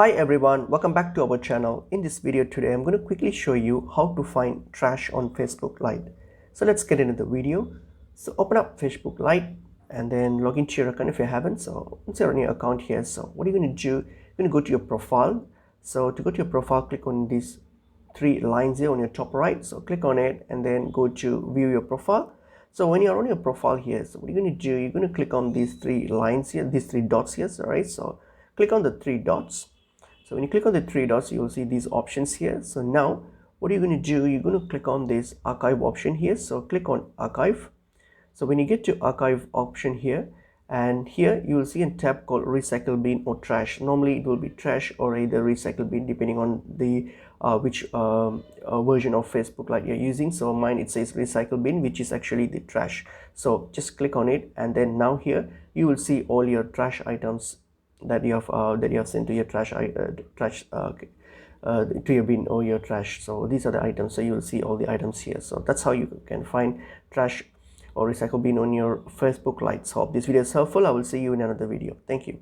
Hi everyone, welcome back to our channel. In this video today, I'm going to quickly show you how to find trash on Facebook Lite. So let's get into the video. So open up Facebook Lite and then log into your account if you haven't. So once you're on your account here, so what are you going to do? You're going to go to your profile. So to go to your profile, click on these three lines here on your top right. So click on it and then go to view your profile. So when you're on your profile here, so what you're going to do, you're going to click on these three lines here, these three dots here. So, right, so click on the three dots. So when you click on the three dots, you will see these options here. So now what are you going to do? You're going to click on this archive option here. So click on archive. So when you get to archive option here, and here you will see a tab called recycle bin or trash. Normally it will be trash or either recycle bin depending on the which version of Facebook Lite you're using. So mine, it says recycle bin, which is actually the trash. So just click on it, and then now here you will see all your trash items that you have sent to your to your bin or your trash. So these are the items. So you will see all the items here. So that's how you can find trash or recycle bin on your Facebook Lite. So hope this video is helpful. I will see you in another video. Thank you.